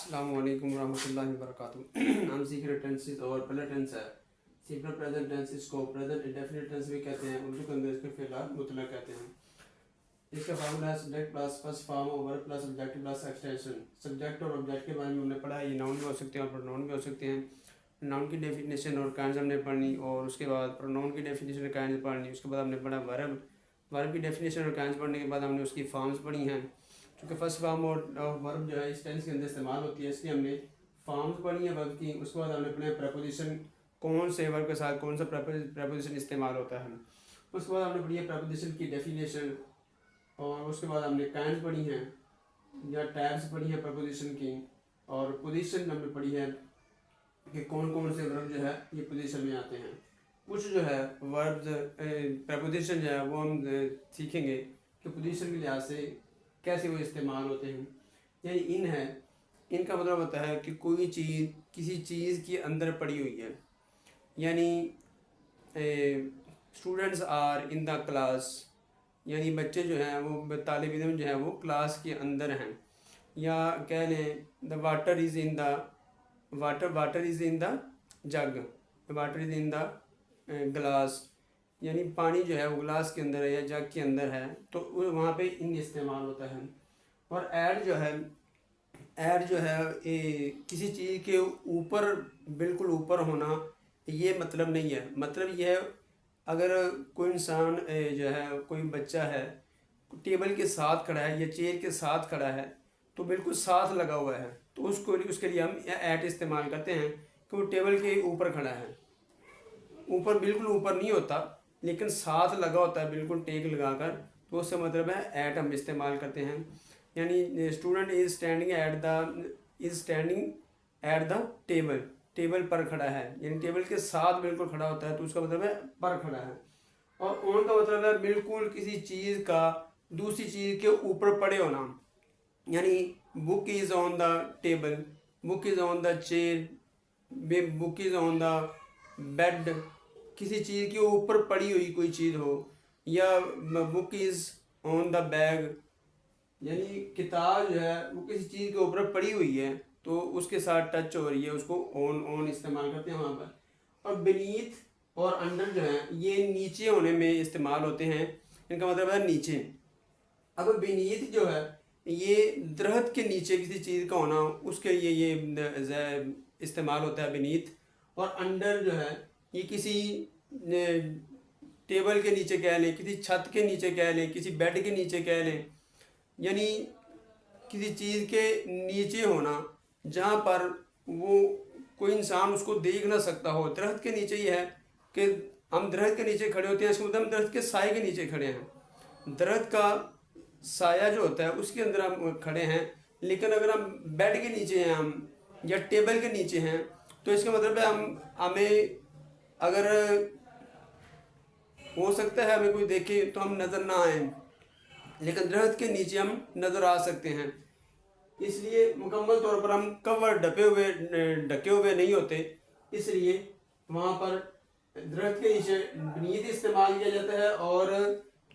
Assalamualaikum warahmatullahi wabarakatuh। हम सीख रहे टेंसेस और पहला टेंस है सिंपल प्रेजेंट टेंस। इसको प्रेजेंट इंडेफिनिट टेंस भी कहते हैं, उर्दू के अंदर इसको फिलहाल मुतलक कहते हैं। इसका फार्मूला है subject plus first form verb plus object plus extension. Subject और ऑब्जेक्ट के बारे में हमने पढ़ा है, ये नाउन भी हो सकते हैं और प्रोनाउन भी हो सकते हैं। नाउन की डेफिनेशन और काइंड्स हमने पढ़नी, और उसके बाद प्रोनाउन की डेफिनेशन और काइंड्स पढ़नी। उसके बाद हमने पढ़ा वर्ब। वर्ब की डेफिनेशन और काइंड्स पढ़ने के बाद हमने उसकी फॉर्म्स पढ़ी हैं। क्योंकि फर्स्ट फॉर्म और वर्ब जो है इस टेंस के अंदर इस्तेमाल होती है, इसलिए हमने फॉर्म्स पढ़ी है वर्ब की। उसके बाद हमने अपने प्रपोजिशन कौन से वर्ब के साथ कौन सा प्रपोजिशन इस्तेमाल होता है। उसके बाद हमने पढ़ी है प्रपोजिशन की डेफिनेशन, और उसके बाद हमने काइंड्स पढ़ी हैं या टैब्स पढ़ी हैं प्रपोजिशन की, और पोजीशन हमने पढ़ी है कि कौन कौन से वर्ब जो है ये पोजीशन में आते हैं। कुछ जो है वर्ब प्रपोजिशन जो है वो हम सीखेंगे कि पोजीशन के लिहाज से कैसे वो इस्तेमाल होते हैं। यानी इन है, इनका मतलब होता है कि कोई चीज़ किसी चीज़ के अंदर पड़ी हुई है। यानी students are in the class, यानी बच्चे जो हैं वो तालिब इल्म जो है वो क्लास के अंदर हैं। या कह लें the water is in the water is in the jug, water is in the glass, यानी पानी जो है वो ग्लास के अंदर है या जग के अंदर है, तो वहाँ पे इन इस्तेमाल होता है। और ऐड जो है किसी चीज़ के ऊपर, बिल्कुल ऊपर होना, ये मतलब नहीं है। मतलब ये है अगर कोई इंसान जो है कोई बच्चा है टेबल के साथ खड़ा है या चेयर के साथ खड़ा है तो बिल्कुल साथ लगा हुआ है, तो उसके लिए हम एट इस्तेमाल करते हैं कि वो टेबल के ऊपर खड़ा है। ऊपर बिल्कुल ऊपर नहीं होता लेकिन साथ लगा होता है बिल्कुल टेक लगाकर, तो उससे मतलब है एट हम इस्तेमाल करते हैं। यानी student is standing at the table, table पर खड़ा है, यानी टेबल के साथ बिल्कुल खड़ा होता है तो उसका मतलब है पर खड़ा है। और ऑन का मतलब है बिल्कुल किसी चीज़ का दूसरी चीज़ के ऊपर पड़े होना। यानी book is on the table, book is on the chair, book is on the bed, किसी चीज़ के ऊपर पड़ी हुई कोई चीज़ हो। या book is on the bag, यानी किताब जो है वो किसी चीज़ के ऊपर पड़ी हुई है तो उसके साथ टच हो रही है, उसको ऑन इस्तेमाल करते हैं वहाँ पर। और बीनीथ और अंडर जो है ये नीचे होने में इस्तेमाल होते हैं, इनका मतलब है नीचे। अब बीनीथ जो है ये दरख्त के नीचे किसी चीज़ का होना, उसके लिए ये इस्तेमाल होता है बीनीथ। और अंडर जो है ये किसी टेबल के नीचे कह लें, किसी छत के नीचे कह लें, किसी बेड के नीचे कह लें, यानी किसी चीज़ के नीचे होना जहाँ पर वो कोई इंसान उसको देख ना सकता हो। दरख्त के नीचे ये है कि हम दरख्त के नीचे खड़े होते हैं, इसका मतलब हम दरख्त के साए के नीचे खड़े हैं। दरख्त का साया जो होता है उसके अंदर हम खड़े हैं, लेकिन अगर हम बेड के नीचे हैं हम या टेबल के नीचे हैं तो इसका मतलब है हमें अगर हो सकता है हमें कोई देखे तो हम नज़र ना आए, लेकिन दरख्त के नीचे हम नज़र आ सकते हैं। इसलिए मुकम्मल तौर पर हम कवर ढके हुए नहीं होते, इसलिए वहाँ पर दरख्त के नीचे नीयत इस्तेमाल किया जाता है। और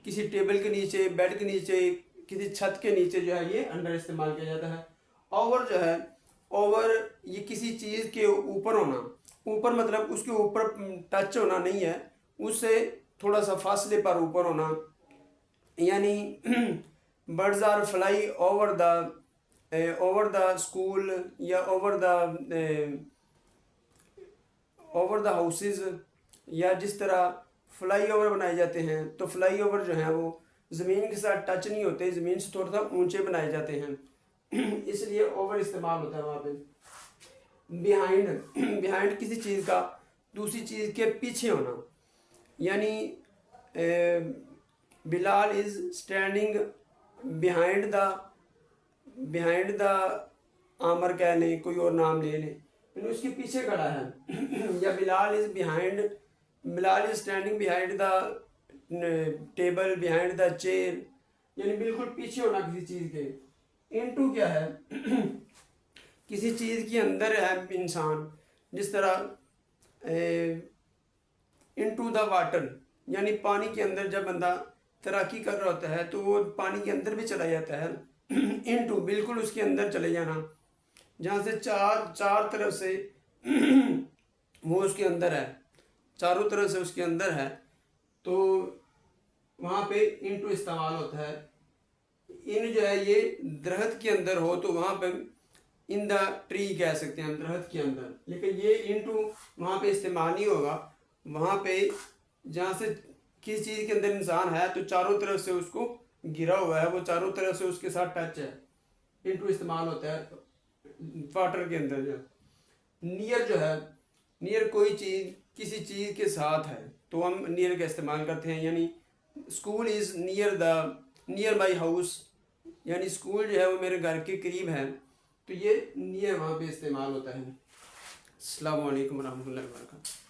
किसी टेबल के नीचे, बेड के नीचे, किसी छत के नीचे जो है ये अंडर इस्तेमाल किया जाता है। ओवर जो है, ओवर ये किसी चीज़ के ऊपर होना, ऊपर मतलब उसके ऊपर टच होना नहीं है, उससे थोड़ा सा फासले पर ऊपर होना। यानी birds are fly over the school या ओवर द हाउसेस, या जिस तरह फ्लाई ओवर बनाए जाते हैं तो फ्लाई ओवर जो है वो ज़मीन के साथ टच नहीं होते, ज़मीन से थोड़ा सा ऊंचे बनाए जाते हैं इसलिए ओवर इस्तेमाल होता है वहाँ पे। बिहाइंड किसी चीज़ का दूसरी चीज़ के पीछे होना, यानी Bilal is standing behind the आमर कह लें, कोई और नाम ले लें, यानी उसके पीछे खड़ा है। या Bilal is standing behind the table, behind the chair, यानी बिल्कुल पीछे होना किसी चीज़ के। इनटू क्या है किसी चीज़ के अंदर है इंसान, जिस तरह इनटू द वाटर, यानी पानी के अंदर जब बंदा तैराकी कर रहा होता है तो वो पानी के अंदर भी चला जाता है। इनटू बिल्कुल उसके अंदर चले जाना, जहाँ से चार तरफ से वो उसके अंदर है, चारों तरफ से उसके अंदर है, तो वहाँ पे इनटू इस्तेमाल होता है। इन जो है ये दरख्त के अंदर हो तो वहाँ पे इन द ट्री कह सकते हैं हम, दरख्त के अंदर। लेकिन ये इनटू वहाँ पे इस्तेमाल नहीं होगा। वहाँ पे जहाँ से किसी चीज़ के अंदर इंसान है तो चारों तरफ से उसको गिरा हुआ है, वो चारों तरफ से उसके साथ टच है, इनटू इस्तेमाल होता है वाटर के अंदर। जो नियर जो है, नियर कोई चीज़ किसी चीज़ के साथ है तो हम नियर का इस्तेमाल करते हैं। यानी school is near my house, यानी स्कूल जो है वो मेरे घर के करीब है, तो ये नियर वहाँ पे इस्तेमाल होता है। अस्सलाम वालेकुम रहमतुल्लाहि व बरकातहू।